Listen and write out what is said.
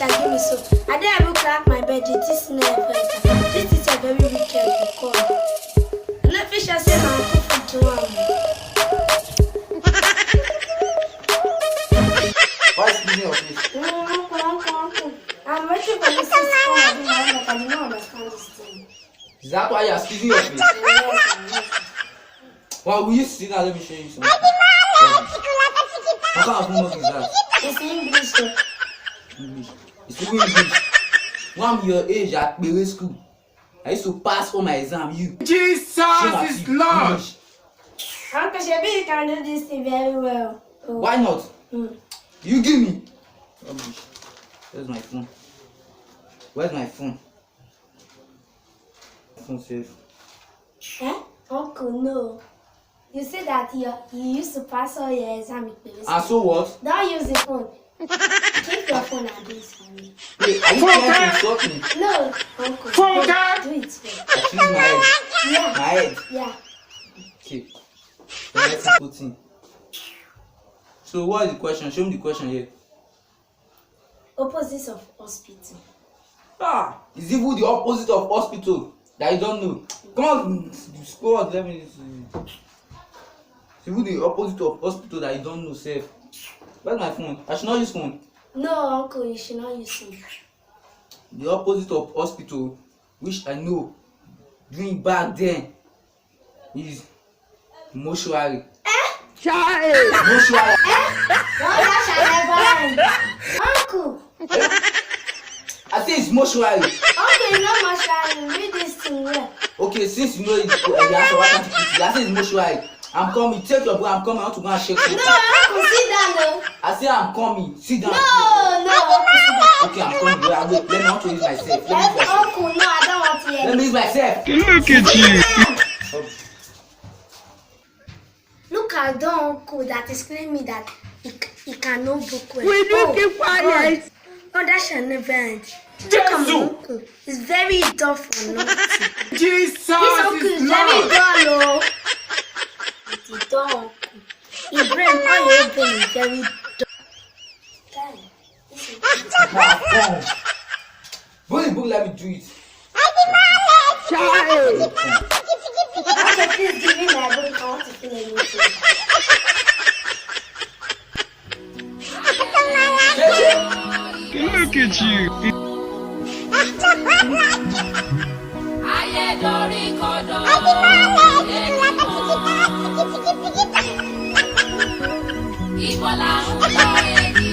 shall give me so. I didn't even crack my bed. It is never. This is a very wicked call. And if you shall say my uncle for Why is this your face? Uncle. I'm waiting for this to come. I do not understand this thing. Is that why you are squeezing your face? Yes. Well, will you sit down? Let me show you something. What kind of homework is that? It's English. Though. English. It's even English. When I'm your age at Berry School, I used to pass all my exam. You. Jesus is Lord. English. Uncle Shebi, you can do this thing very well. Oh. Why not? You give me. Rubbish. Where's my phone? Where's my phone? Phone safe. Eh? Uncle, no. You said that you used to pass all your exam with Berry School. And so what? Don't use the phone. Keep your phone and do it for me. Wait, are you trying to insult me? No, Uncle. Father! Do it for me. I choose my head. Yeah. My head. Yeah. Okay. Let's put in. So what is the question? Show me the question here. Opposites of hospital. It's even the opposite of hospital that you don't know. Come on, scroll out, let me see. It's even the opposite of hospital that you don't know, safe. Where's my phone? I should not use phone. No, Uncle, you should not use it. The opposite of hospital, which I know, doing back then, is mortuary. Child! Mortuary. No, that shall never end. Uncle! I say it's mortuary. Uncle, you know Marshall, read this thing well. Okay, since you know the answer, why can't you put it? I say it's mortuary. I'm coming. Take your book. I'm coming. I want to go and shake No, something. Uncle, sit down though. I say I'm coming. Sit down. No, Uncle, sit down. Okay, I'm coming. Wait, let me want to use myself. Let me use myself. Uncle, no, I don't want to hear Let me use myself. Look at you! Look at the uncle that is claiming me that he cannot book well. Will you keep quiet? Oh, that shall never end. Look at my uncle. He's very dull for nothing. Jesus This uncle is is very Lord! dull, oh. It's a dull uncle. His brain, all your brain is very dull. Damn. This is Come. Bring the book. Let me do it. Child! okay, please give me my book. I want to feel anything. Look at you! Ayé dorí kodò. Ibo la ń lọ.